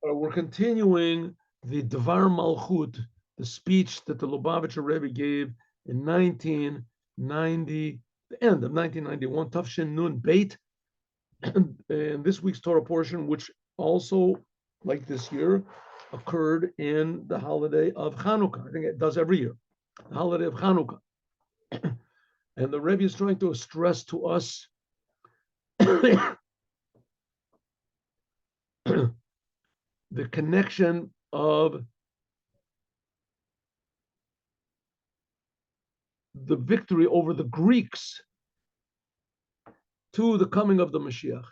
We're continuing the Dvar Malchut, the speech that the Lubavitcher Rebbe gave in 1990, the end of 1991, Tafshin Nun Beit, and this week's Torah portion, which also, like this year, occurred in the holiday of Chanukah. I think it does every year, the holiday of Chanukah. And the Rebbe is trying to stress to us the connection of the victory over the Greeks to the coming of the Moshiach.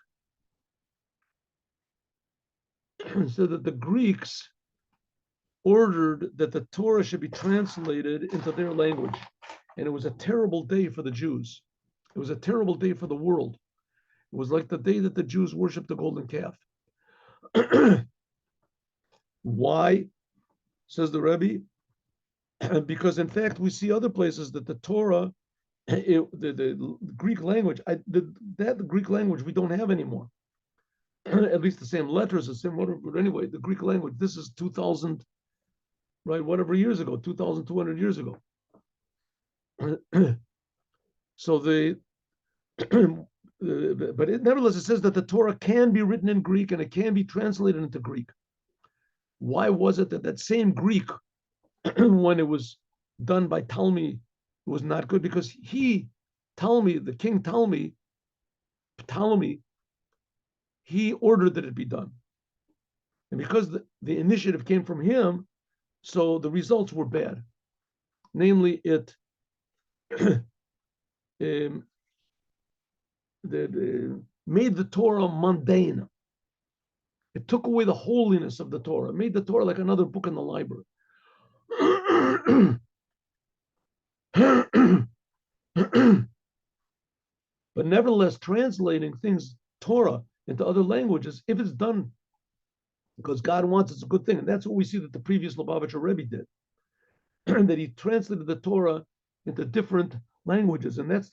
So that the Greeks ordered that the Torah should be translated into their language. And it was a terrible day for the Jews. It was a terrible day for the world. It was like the day that the Jews worshiped the golden calf. Why, says the Rebbe? Because in fact, we see other places that the Torah, the Greek language, that Greek language we don't have anymore. At least the same letters, the same whatever. But anyway, the Greek language, this is 2,000, right, whatever years ago, 2,200 years ago. So but nevertheless, it says that the Torah can be written in Greek and it can be translated into Greek. Why was it that same Greek, when it was done by Ptolemy, was not good? Because the king Ptolemy, he ordered that it be done. And because the initiative came from him, so the results were bad. Namely, it made the Torah mundane. It took away the holiness of the Torah. It made the Torah like another book in the library. But nevertheless, translating things, Torah, into other languages, if it's done because God wants, it's a good thing. And that's what we see that the previous Lubavitcher Rebbe did. That he translated the Torah into different languages. And that's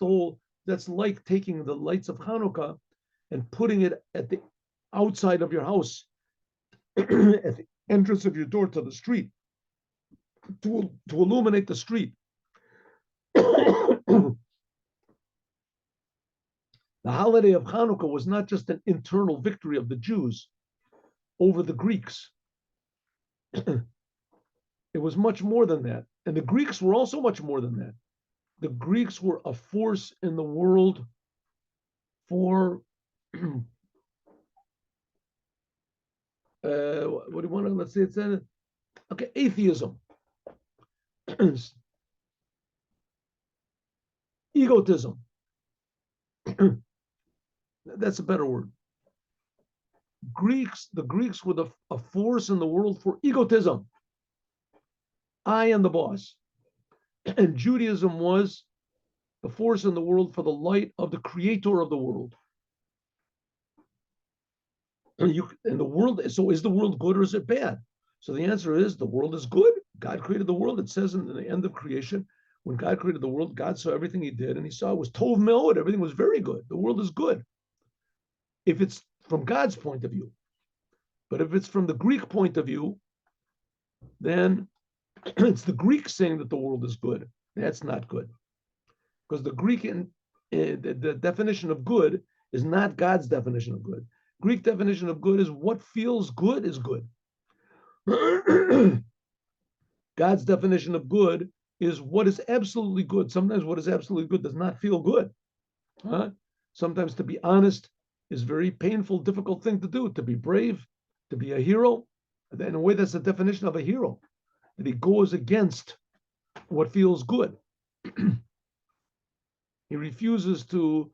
like taking the lights of Hanukkah and putting it at the outside of your house, at the entrance of your door to the street, to illuminate the street. The holiday of Hanukkah was not just an internal victory of the Jews over the Greeks. It was much more than that. And the Greeks were also much more than that. The Greeks were a force in the world for what do you want to, let's say it's atheism, egotism. That's a better word. The Greeks were a force in the world for egotism. I am the boss. And Judaism was the force in the world for the light of the creator of the world. And the world, so is the world good or is it bad? So the answer is the world is good. God created the world. It says in the end of creation, when God created the world, God saw everything he did and he saw it was tov meod. Everything was very good. The world is good. If it's from God's point of view. But if it's from the Greek point of view, then it's the Greeks saying that the world is good. That's not good. Because the Greek, the definition of good is not God's definition of good. Greek definition of good is what feels good is good. God's definition of good is what is absolutely good. Sometimes what is absolutely good does not feel good. Sometimes to be honest is a very painful, difficult thing to do. To be brave, to be a hero. In a way, that's the definition of a hero. That he goes against what feels good. He refuses to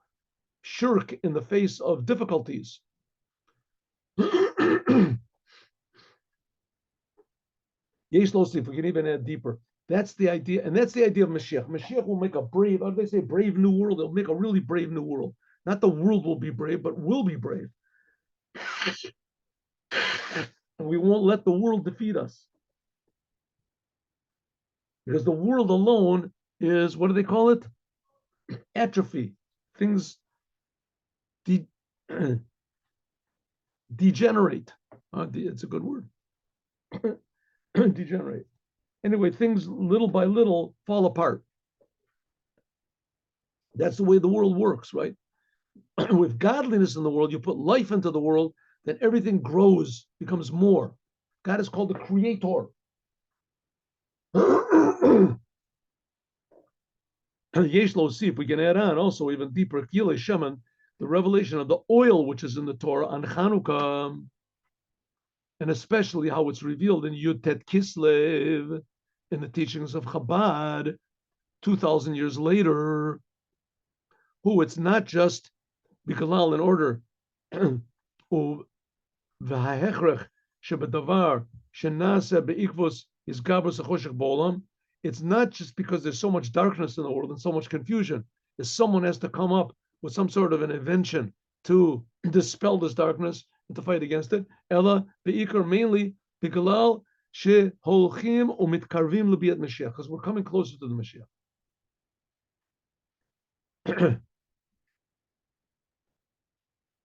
shirk in the face of difficulties. If we can even add deeper. That's the idea, and that's the idea of Mashiach. Mashiach will make a brave, how do they say, brave new world? They'll make a really brave new world. Not the world will be brave, but will be brave. And we won't let the world defeat us. Because the world alone is, what do they call it? Atrophy. Things degenerate. It's a good word. Degenerate. Anyway, things little by little fall apart. That's the way the world works, right? With godliness in the world, you put life into the world, then everything grows, becomes more. God is called the creator. Yeshlo, see if we can add on also even deeper, Sheman, the revelation of the oil which is in the Torah on Chanukah, and especially how it's revealed in Yud Tet Kislev, in the teachings of Chabad, 2,000 years later, who it's not just Bikalal in order, V'ha'hechrech shebedavar shenase be'ikvos is gabros achoshech bo'olam. It's not just because there's so much darkness in the world and so much confusion. Is someone has to come up with some sort of an invention to dispel this darkness and to fight against it. Ella be'ikar mainly bigalal sheholchim umitkarvim lebiat Mashiach, because we're coming closer to the Mashiach.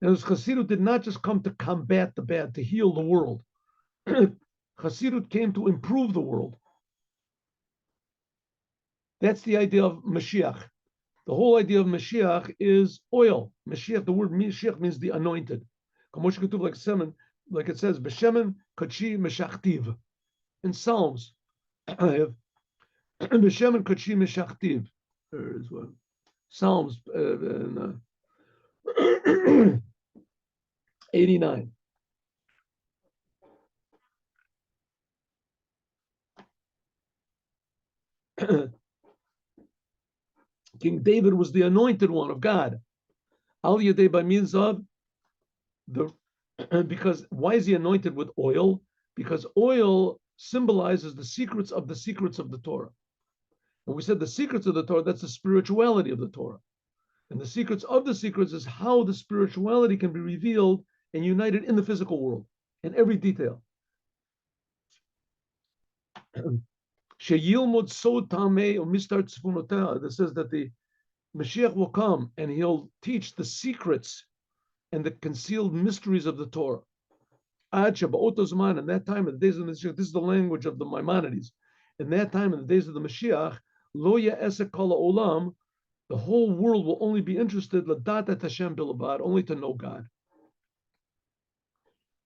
And Chassidut did not just come to combat the bad, to heal the world. Chassidut came to improve the world. That's the idea of Mashiach. The whole idea of Mashiach is oil. Mashiach, the word Mashiach means the anointed. Like it says, B'Shemen Kachi Meshachtiv. In Psalms, I have B'Shemen Kachi Meshachtiv. There is one. Psalms 89. King David was the anointed one of God. Al Yadeh by means of the, because why is he anointed with oil? Because oil symbolizes the secrets of the Torah. And we said the secrets of the Torah, that's the spirituality of the Torah. And the secrets of the secrets is how the spirituality can be revealed and united in the physical world, in every detail. That says that the Mashiach will come and he'll teach the secrets and the concealed mysteries of the Torah. In that time, in the days of the Mashiach, this is the language of the Maimonides. In that time, in the days of the Mashiach, lo ya'esek kol ha'olam, the whole world will only be interested ladat et Hashem bilabad, only to know God.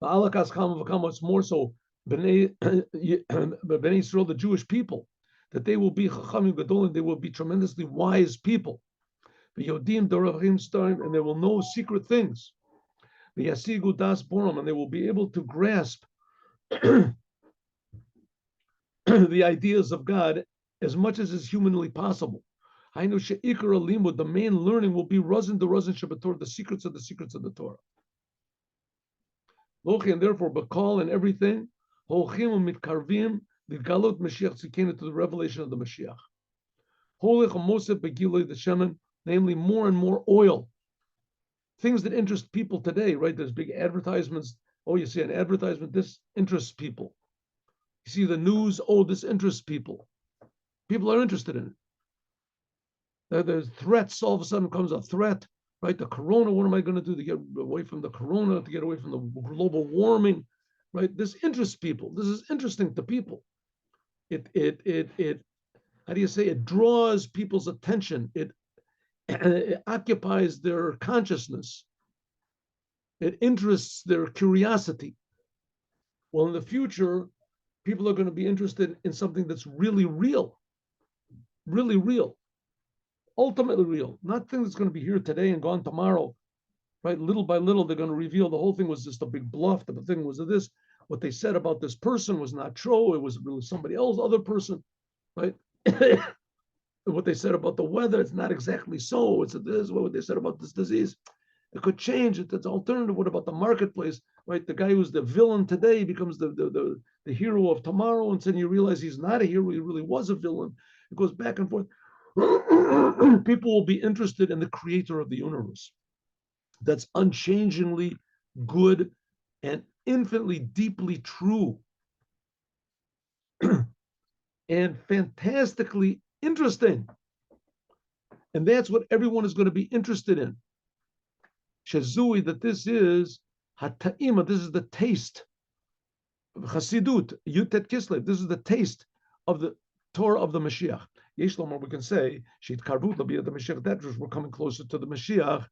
It's more so Bnei Israel, the Jewish people, that they will be chachamim gadolim, they will be tremendously wise people. And they will know secret things. Yasigu das boram, and they will be able to grasp the ideas of God as much as is humanly possible. The main learning will be Razin the Razin Shabbator, the secrets of the Torah. And therefore, Bakal and everything, Holchim mitkarvim the Galot Mashiach Tzikenu, to the revelation of the Mashiach. Holech Mosef Begiloi the Shemen, namely more and more oil. Things that interest people today, right? There's big advertisements. Oh, you see an advertisement, this interests people. You see the news, oh, this interests people. People are interested in it. There's threats, all of a sudden comes a threat, right? The corona, what am I going to do to get away from the corona, to get away from the global warming, right? This interests people. This is interesting to people. It how do you say, it draws people's attention. It occupies their consciousness. It interests their curiosity. Well, in the future, people are going to be interested in something that's really real, ultimately real. Not things that's going to be here today and gone tomorrow, right? Little by little, they're going to reveal the whole thing was just a big bluff. The thing was this. What they said about this person was not true. It was really somebody else, other person, right? What they said about the weather, it's not exactly so. It's this. What they said about this disease, it could change. It's alternative. What about the marketplace, right? The guy who's the villain today becomes the hero of tomorrow, and then you realize he's not a hero. He really was a villain. It goes back and forth. People will be interested in the creator of the universe. That's unchangingly good and infinitely deeply true and fantastically interesting. And that's what everyone is going to be interested in. Shazui, that this is hata'ima, this is the taste Chassidut, Yutet Kislev. This is the taste of the Torah of the Mashiach. Yesh Lomar, we can say, Shit Karbut Labiyat the Mashiach, that we're coming closer to the Mashiach.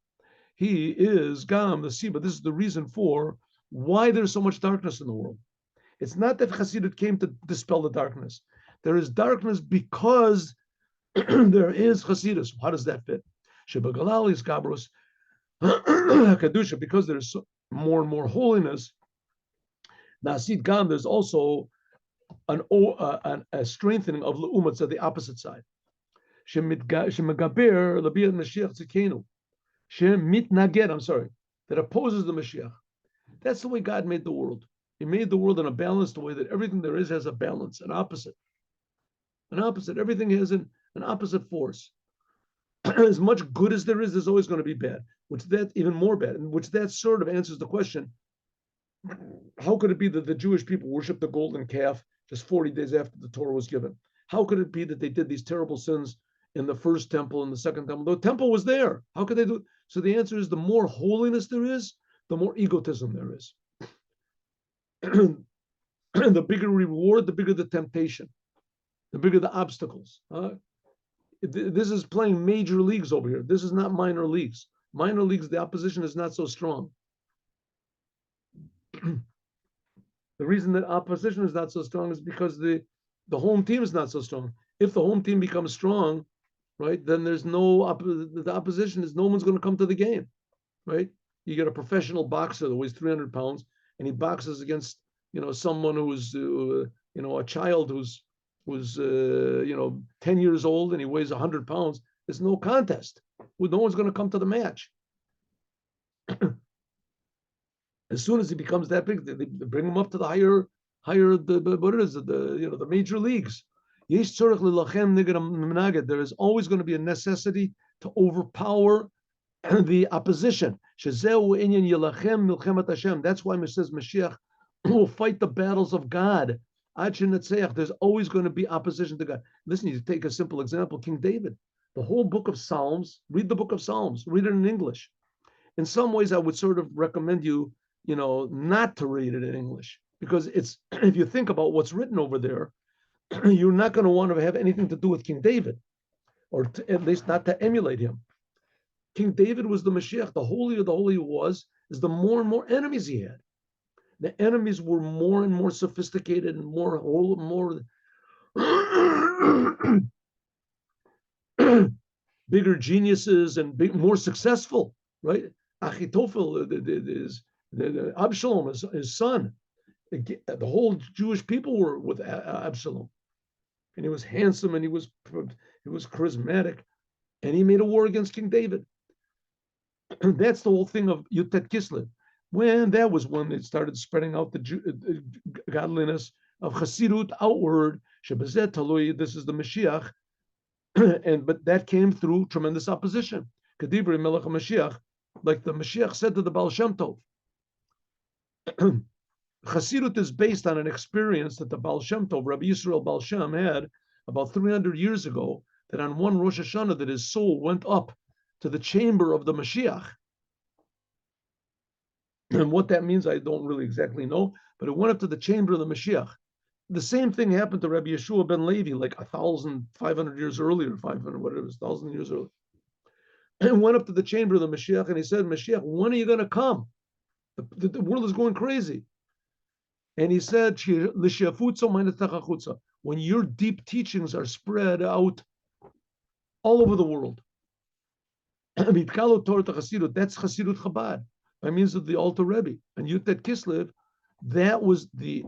He is Gam, the Siba. This is the reason for why there's so much darkness in the world. It's not that Chassidut came to dispel the darkness. There is darkness because there is Chassidus. How does that fit? Shebagalalis Gabros Kadusha, because there's more and more holiness. Nasid Gam, there's also a strengthening of Le'umatz at the opposite side. Shemagaber Labiyat Mashiach Tzikenu. Shemitnaged, I'm sorry, that opposes the Mashiach. That's the way God made the world. He made the world in a balanced way that everything there is has a balance, an opposite. An opposite. Everything has an opposite force. As much good as there is, there's always going to be bad, which that even more bad, and which that sort of answers the question, how could it be that the Jewish people worshiped the golden calf just 40 days after the Torah was given? How could it be that they did these terrible sins in the first temple and the second temple? The temple was there. How could they do it? So the answer is the more holiness there is, the more egotism there is. The bigger reward, the bigger the temptation, the bigger the obstacles. This is playing major leagues over here. This is not minor leagues. Minor leagues, the opposition is not so strong. The reason that opposition is not so strong is because the home team is not so strong. If the home team becomes strong, right, then there's the opposition is no one's going to come to the game, right? You get a professional boxer that weighs 300 pounds and he boxes against, someone who's, a child who's 10 years old and he weighs 100 pounds. There's no contest. No one's going to come to the match. As soon as he becomes that big, they bring him up to the higher the major leagues. There is always going to be a necessity to overpower the opposition. That's why it says Mashiach will fight the battles of God. There's always going to be opposition to God. Listen, you take a simple example, King David. The whole book of Psalms, read the book of Psalms, read it in English. In some ways, I would sort of recommend you, not to read it in English, because if you think about what's written over there, you're not going to want to have anything to do with King David, or at least not to emulate him. King David was the Mashiach. The holier the holy is the more and more enemies he had. The enemies were more and more sophisticated and more bigger geniuses and more successful, right? Achitophel, the Absalom, his son, the whole Jewish people were with Absalom, and he was handsome and he was charismatic, and he made a war against King David. That's the whole thing of Yutet Kislev. When that was when they started spreading out the godliness of Chassidut outward, Shebazet Talui, this is the Mashiach, but that came through tremendous opposition. Kadibri Melech Mashiach, like the Mashiach said to the Baal Shem Tov. Chassidut is based on an experience that the Baal Shem Tov, Rabbi Yisrael Baal Shem, had about 300 years ago, that on one Rosh Hashanah that his soul went up to the chamber of the Mashiach. And what that means, I don't really exactly know, but it went up to the chamber of the Mashiach. The same thing happened to Rabbi Yeshua ben Levi, like 1,500 years earlier, 500, whatever it was, 1,000 years earlier. And went up to the chamber of the Mashiach, and he said, Mashiach, when are you going to come? The world is going crazy. And he said, when your deep teachings are spread out all over the world. That's Chassidut Chabad, by means of the Alter Rebbe. And Yutet Kislev, that was the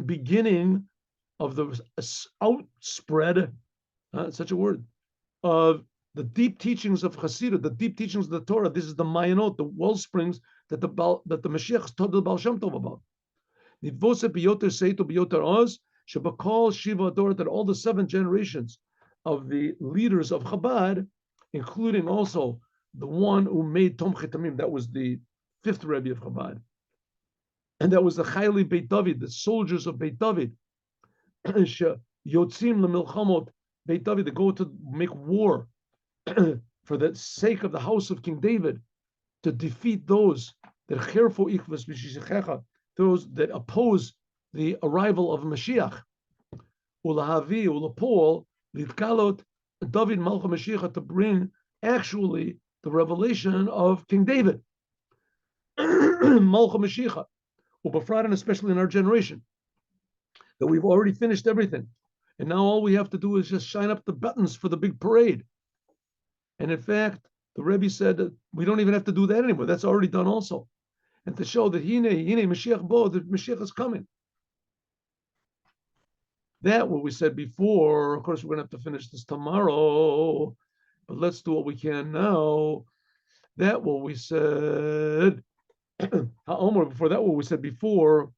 beginning of the outspread, such a word, of the deep teachings of Chassidut, the deep teachings of the Torah. This is the Mayanot, the well springs that the Mashiach told the Baal Shem Tov about. That all the 7 generations of the leaders of Chabad, including also the one who made Tom Chetamim, that was the 5th Rebbe of Chabad, and that was the Chayli Beit David, the soldiers of Beit David, Yotzim LeMilchamot Beit David, to go to make war for the sake of the house of King David, to defeat those that those that oppose the arrival of Mashiach. Ulahavi, ulapol, litkalot, David Malchut Mashiach, to bring actually the revelation of King David. Malchut Mashiach, ubafradan, especially in our generation, that we've already finished everything. And now all we have to do is just shine up the buttons for the big parade. And in fact, the Rebbe said that we don't even have to do that anymore. That's already done also. And to show that Hine Mashiach Bo, that Mashiach is coming. That what we said before. Of course, we're going to have to finish this tomorrow, but let's do what we can now. That what we said. Before that, what we said before.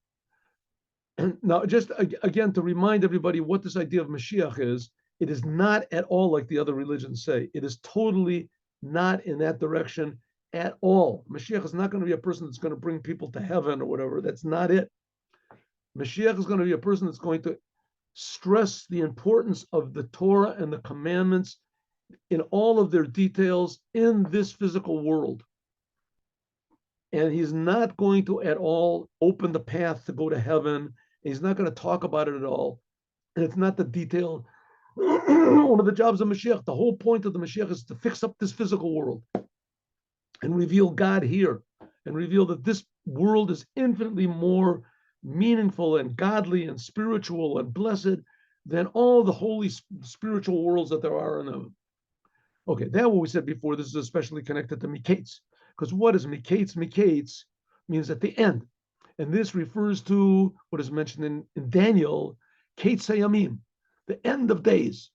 Now, just again to remind everybody what this idea of Mashiach is, it is not at all like the other religions say. It is totally not in that direction at all. Mashiach is not going to be a person that's going to bring people to heaven or whatever. That's not it. Mashiach is going to be a person that's going to stress the importance of the Torah and the commandments in all of their details in this physical world. And he's not going to at all open the path to go to heaven. He's not going to talk about it at all. And it's not the detail. One of the jobs of Mashiach, the whole point of the Mashiach is to fix up this physical world and reveal God here and reveal that this world is infinitely more meaningful and godly and spiritual and blessed than all the holy spiritual worlds that there are in them. Okay, that what we said before. This is especially connected to Mikaitz. Because what is Mikaitz? Mikaitz means at the end. And this refers to what is mentioned in Daniel, Kaitz Hayamim, the end of days.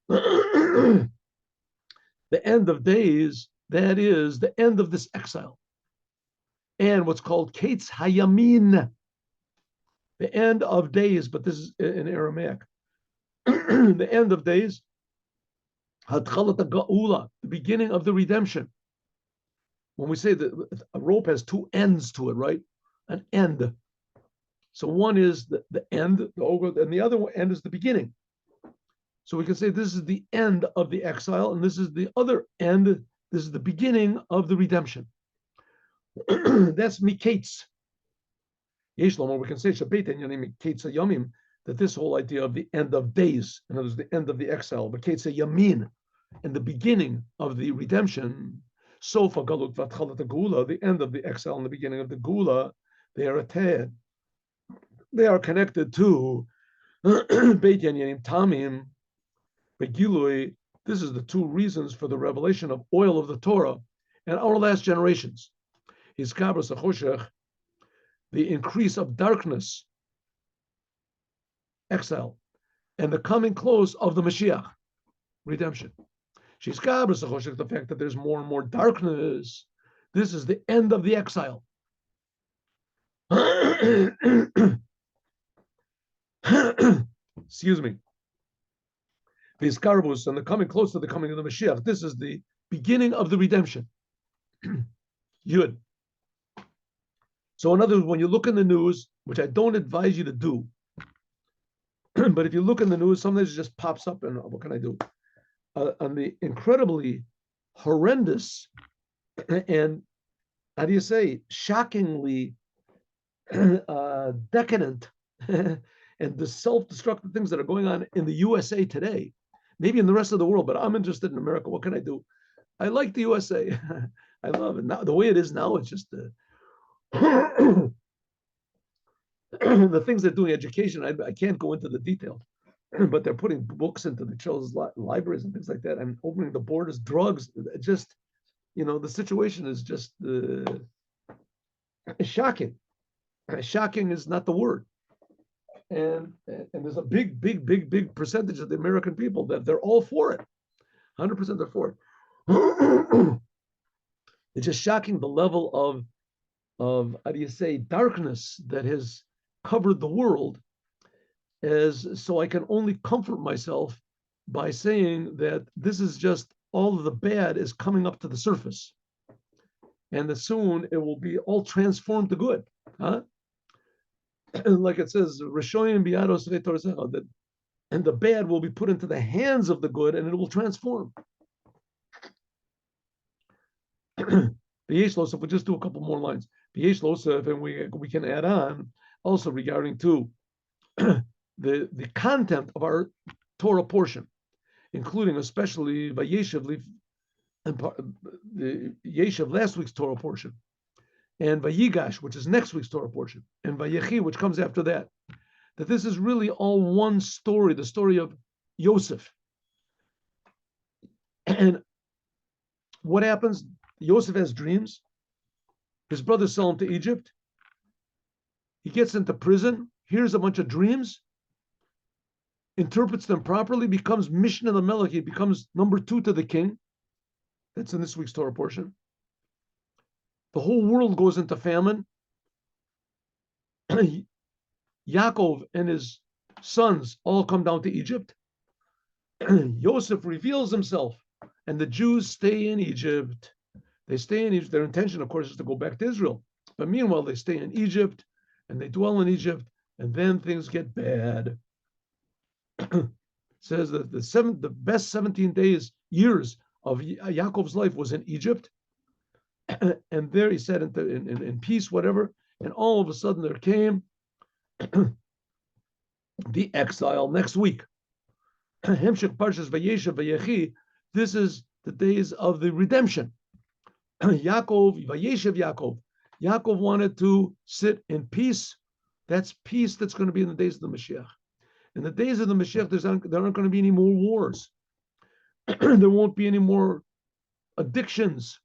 The end of days, that is the end of this exile. And what's called Kaitz Hayamin, the end of days, but this is in Aramaic. The end of days, Hatchalat Ga'ula, the beginning of the redemption. When we say that a rope has two ends to it, right? An end. So one is the end, the ogre, and the other end is the beginning. So we can say this is the end of the exile, and this is the other end. This is the beginning of the redemption. That's Mikaitz. Yeshlomo, we can say Shabbat and Yanim Mikaitz Yamim, that this whole idea of the end of days, in other words, the end of the exile, but Mikaitz Yamin, and the beginning of the redemption. Sofa Galut Vatchalat Gula, the end of the exile and the beginning of the Gula, they are attached. They are connected to Beit Yanim Tamim, Begilui. This is the two reasons for the revelation of oil of the Torah and our last generations. His Kabras Achoshech, the increase of darkness, exile, and the coming close of the Mashiach, redemption. She's Kabras Achoshech, the fact that there's more and more darkness. This is the end of the exile. Excuse me. Vizkarbus, and the coming close to the coming of the Mashiach. This is the beginning of the redemption. Yud. So in other words, when you look in the news, which I don't advise you to do, but if you look in the news, sometimes it just pops up, and what can I do? On the incredibly horrendous and, how do you say, shockingly decadent and the self-destructive things that are going on in the USA today, maybe in the rest of the world, but I'm interested in America. What can I do? I like the USA. I love it. Now, the way it is now, it's just the things they're doing education. I can't go into the details, but they're putting books into the children's libraries and things like that. I'm opening the borders, drugs. Just, the situation is just shocking. Shocking is not the word. And there's a big percentage of the American people that they're all for it. 100% they're for it. It's just shocking the level of how do you say, darkness that has covered the world. So I can only comfort myself by saying that this is just all of the bad is coming up to the surface, and that soon it will be all transformed to good. Huh? Like it says, that, and the bad will be put into the hands of the good, and it will transform. If we just do a couple more lines, and we can add on also regarding to the content of our Torah portion, including especially Vayeshev and the Yeshev, last week's Torah portion, and Vayigash, which is next week's Torah portion, and Vayechi, which comes after that. That this is really all one story, the story of Yosef. And what happens? Yosef has dreams. His brothers sell him to Egypt. He gets into prison, hears a bunch of dreams, interprets them properly, becomes Mishnah the Melech. He becomes number 2 to the king. That's in this week's Torah portion. The whole world goes into famine. Yaakov and his sons all come down to Egypt. Yosef reveals himself, and the Jews stay in Egypt. They stay in Egypt. Their intention, of course, is to go back to Israel. But meanwhile, they stay in Egypt, and they dwell in Egypt, and then things get bad. Says that the best 17 years of Yaakov's life was in Egypt. And there he said in peace, whatever. And all of a sudden there came the exile next week. Hemshech Parshas Vayeshev Vayechi. This is the days of the redemption. Yaakov, Vayeshev Yaakov. Yaakov wanted to sit in peace. That's peace that's going to be in the days of the Mashiach. In the days of the Mashiach, there aren't going to be any more wars. There won't be any more addictions.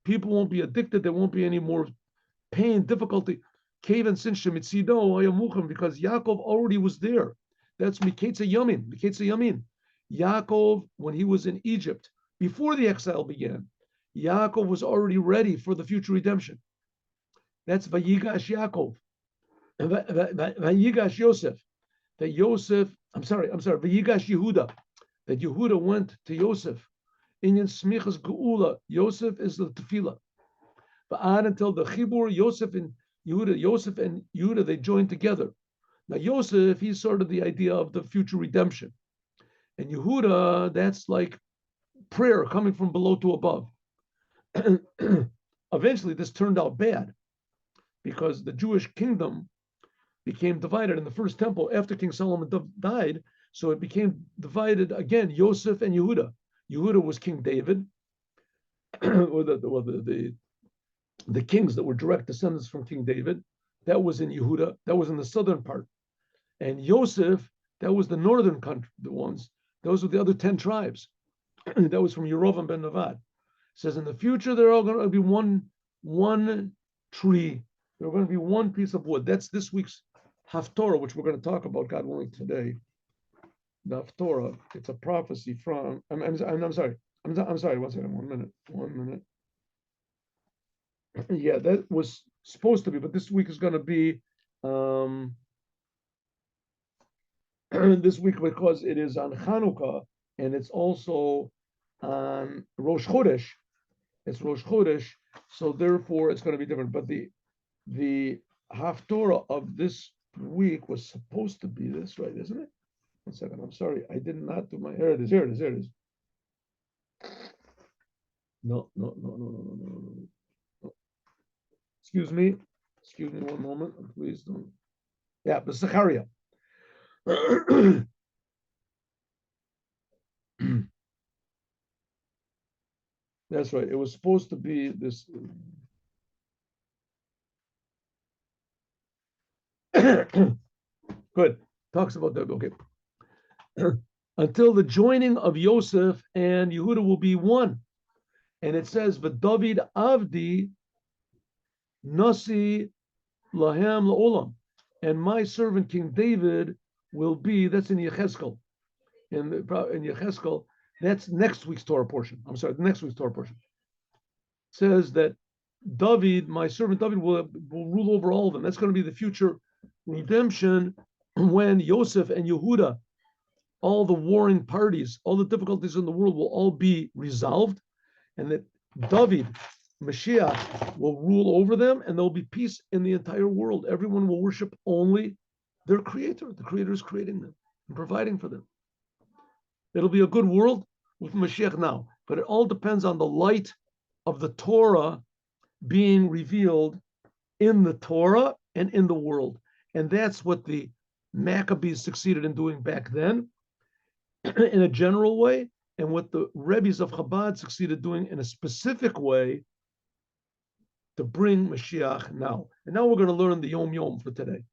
People won't be addicted. There won't be any more pain, difficulty. Because Yaakov already was there. That's Mikaitz Yamin. Yaakov, when he was in Egypt, before the exile began, Yaakov was already ready for the future redemption. That's Vayigash Yaakov. Vayigash Yosef. Vayigash Yehuda. That Yehuda went to Yosef. Inyan Smichas Geula. Yosef is the tefillah. But until the Chibur, Yosef and Yehuda, they joined together. Now Yosef, he's sort of the idea of the future redemption. And Yehuda, that's like prayer coming from below to above. Eventually, this turned out bad because the Jewish kingdom became divided in the first temple after King Solomon died. So it became divided again, Yosef and Yehuda. Yehuda was King David, or the kings that were direct descendants from King David. That was in Yehuda. That was in the southern part. And Yosef, that was the northern country, the ones. Those were the other 10 tribes. That was from Yerovam ben Nevat. It says in the future, they're all going to be one tree. They're going to be one piece of wood. That's this week's Haftorah, which we're going to talk about, God willing, today. The Haftorah, it's a prophecy from, I'm sorry. I'm sorry, 1 second, 1 minute. Yeah, that was supposed to be, but this week is going to be this week because it is on Chanukah and it's also on Rosh Chodesh. It's Rosh Chodesh, so therefore it's going to be different. But the Haftorah of this week was supposed to be this, right? Isn't it? 1 second. I'm sorry, I did not do my. Here it is. No. Excuse me 1 moment, please don't. Yeah, but Zechariah. That's right. It was supposed to be this. Good. Talks about that. Okay. Until the joining of Yosef and Yehuda will be one. And it says, V'David Avdi Nasi Lahem La'olam. And my servant King David will be, that's in Yechezkel. In Yechezkel, that's next week's Torah portion. I'm sorry, the next week's Torah portion. It says that David, my servant David, will rule over all of them. That's going to be the future redemption when Yosef and Yehuda, all the warring parties, all the difficulties in the world will all be resolved, and that David, Moshiach, will rule over them, and there'll be peace in the entire world. Everyone will worship only their creator. The creator is creating them and providing for them. It'll be a good world with Mashiach now, but it all depends on the light of the Torah being revealed in the Torah and in the world. And that's what the Maccabees succeeded in doing back then in a general way, and what the Rebbes of Chabad succeeded doing in a specific way to bring Mashiach now. And now we're going to learn the Yom Yom for today.